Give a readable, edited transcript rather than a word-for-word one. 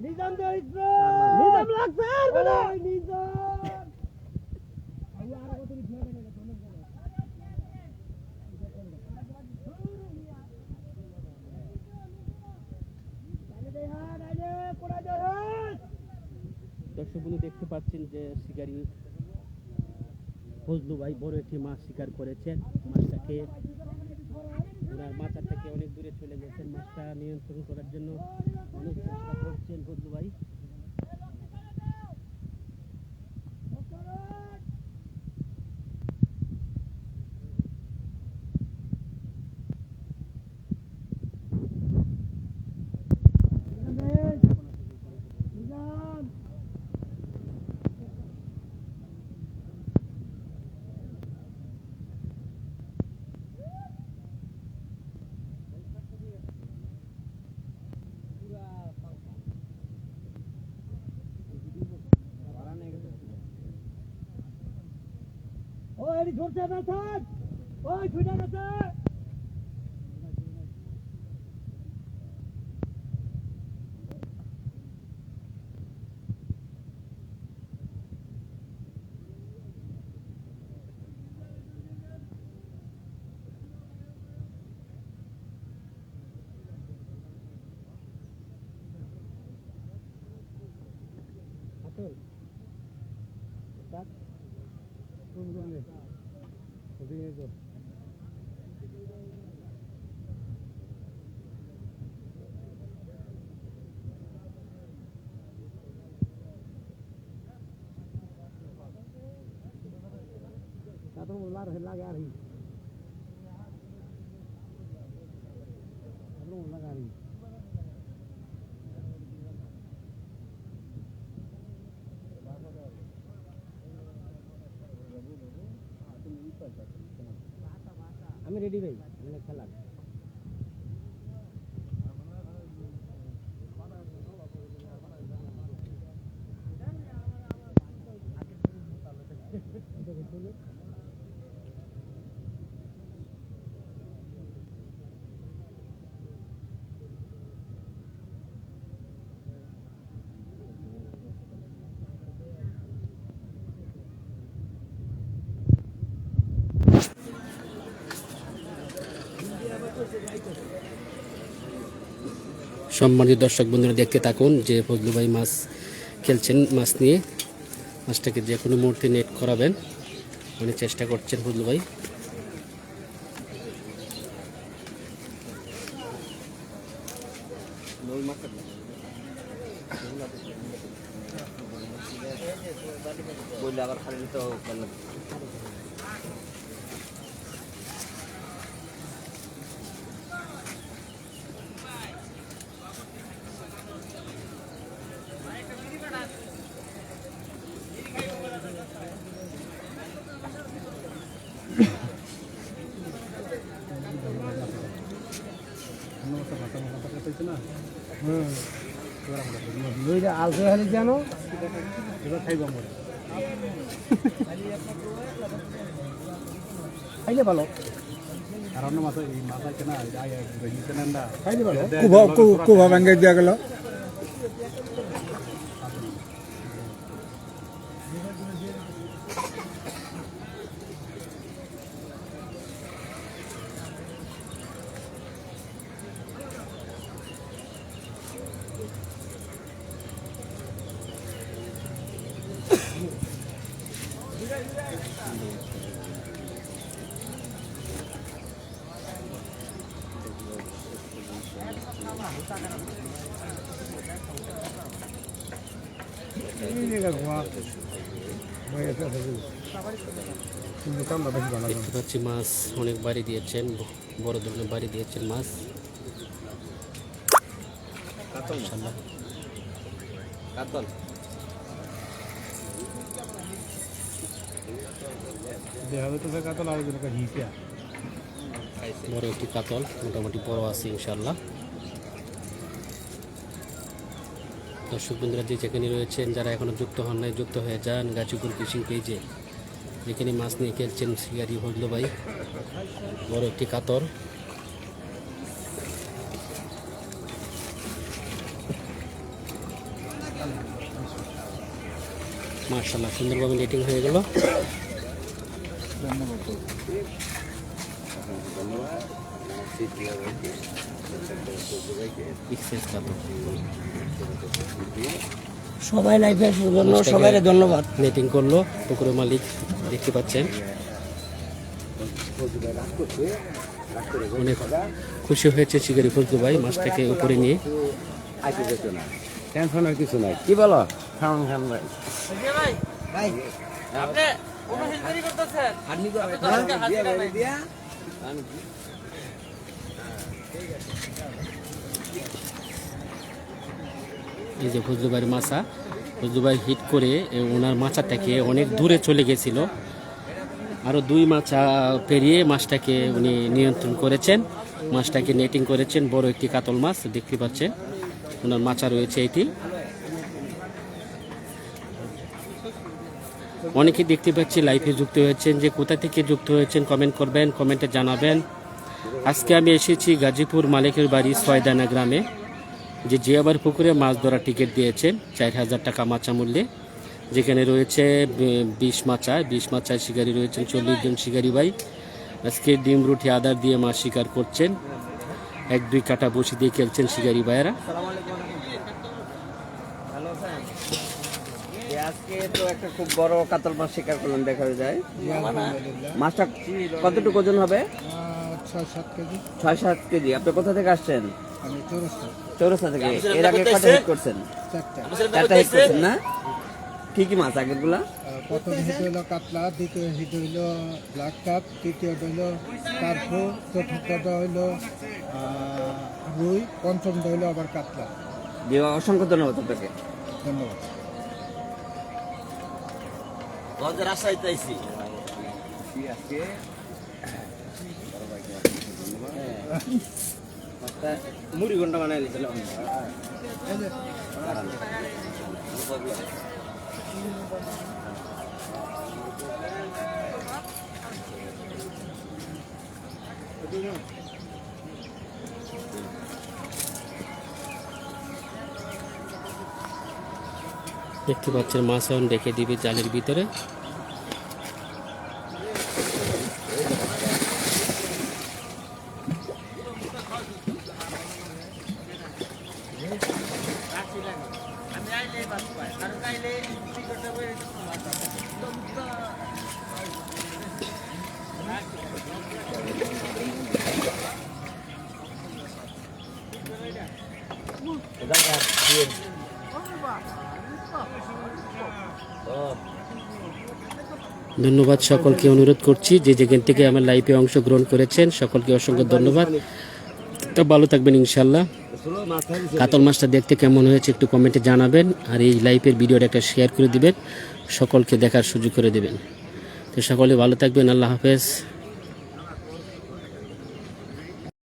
নিজাম দে নিজাম লাগছে আর বড় নিজাম আর কত দিন ধরে না সমস্যা দর্শকবন্ধু দেখতে পাচ্ছেন যে শিকারী ফজলু ভাই বড় একটি মাছ শিকার করেছেন। মাছটাকে ওনার মাথা থেকে অনেক দূরে চলে গেছেন। মাছটা নিয়ন্ত্রণ করার জন্য অনেক চেষ্টা করছেন ফজলু ভাই। ওই ধরছে না স্যার ওই ছুটে গেছে Satu ular lagi hari. Satu ular hari. আমি রেডি ভাই মানে খেলার সম্মানিত দর্শক বন্ধুরা দেখতে থাকুন যে ফজলু ভাই মাছ খেলছেন। মাছ নিয়ে মাছটাকে যে কোনো মুহূর্তে নেট করাবেন অনেক চেষ্টা করছেন ফজলু ভাই। আলসে খালি জানো এবার খাইব আমরা খাইলে ভালো আর অন্য মাছ এই মাছ আছে না খাইলে ভালো কুভা ভেঙে দিয়া গেল দেখতে পাচ্ছি মাছ অনেক বাড়ি দিয়েছেন, বড় ধরনের বাড়ি দিয়েছেন মাছ। বড় একটি কাতল, মোটামুটি বড় আছে ইনশাল্লাহ। দর্শক বন্ধুরা যে যেখানে রয়েছেন, যারা এখনো যুক্ত হন নাই, যুক্ত হয়ে যান গাজীপুর ফিশিং পেজে। যেখানে মাছ নিয়ে খেলছেন শিকারি ফজলু ভাই, বড় একটি কাতর। মাশাআল্লাহ সুন্দরভাবে নেটিং হয়ে গেল। সবাই লাইফে আসার জন্য সবাইকে ধন্যবাদ। নেটিং করলো পুকুরের মালিক দেখতে পাচ্ছেন, অনেক খুশি হয়েছে শিকারি ফজলু ভাই মাছটাকে উপরে নিয়ে। টেনশনের কিছু নাই, কি বলো খান খান ভাই এই যে ফজলু ভাইয়ের মাছা, ফজলু ভাই হিট করে ওনার মাছাটাকে অনেক দূরে চলে গেছিল, আরও 2 মাছা পেরিয়ে মাছটাকে উনি নিয়ন্ত্রণ করেছেন, মাছটাকে নেটিং করেছেন। বড় একটি কাতল মাছ দেখতে পাচ্ছেন, ওনার মাছা রয়েছে এটি। অনেকে দেখতে পাচ্ছি লাইভে যুক্ত হয়েছেন, যে কোথা থেকে যুক্ত হয়েছেন কমেন্ট করবেন, কমেন্টে জানাবেন। আজকে আমি এসেছি গাজীপুর মালিকের বাড়ি ছয়দানা গ্রামে, যে আবার পুকুরে মাছ ধরার টিকিট দিয়েছেন 4000 টাকা মাচা মূল্যে, যেখানে রয়েছে 20 মাচায় শিকারি রয়েছেন 40 জন শিকারি ভাই। আজকে ডিম রুটি আদার দিয়ে মাছ শিকার করছেন, 1-2 কাটা বসি দিয়ে খেলছেন শিকারি ভাইয়েরা। আজকে তো একটা খুব বড় কাতল মাছ শিকার করলাম, দেখা যায় মাছটা কতটুকু ওজন হবে? 6-7 কেজি। 6-7 কেজি। আপনি কোথা থেকে আসছেন? আমি চৌরাস্তা থেকে। এর আগে কত হিট করছেন? 4টা হিট করছেন না? কি কি মাছ আগেরগুলা? প্রথম হিট হইল কাতলা, দ্বিতীয় হিট হইল ব্ল্যাক কাপ, তৃতীয়টা হইল কার্পো, চতুর্থটা হইল রুই, পঞ্চমটা হইল আবার কাতলা। জি, অসংখ্য ধন্যবাদ আপনাকে। ধন্যবাদ। মুড়ি ঘন্টা বানাই দিয়েছিল। দেখতে পাচ্ছেন মাছ এখন রেখে দিবে জালের ভিতরে। ধন্যবাদ সকলকে, অনুরোধ করছি যে যেখান থেকে আমার লাইভে অংশগ্রহণ করেছেন সকলকে অসংখ্য ধন্যবাদ। তো ভালো থাকবেন ইনশাল্লাহ। কাতল মাছটা দেখতে কেমন হয়েছে একটু কমেন্টে জানাবেন, আর এই লাইভের ভিডিওটা একটা শেয়ার করে দিবেন, সকলকে দেখার সুযোগ করে দেবেন। তো সকলে ভালো থাকবেন, আল্লাহ হাফেজ।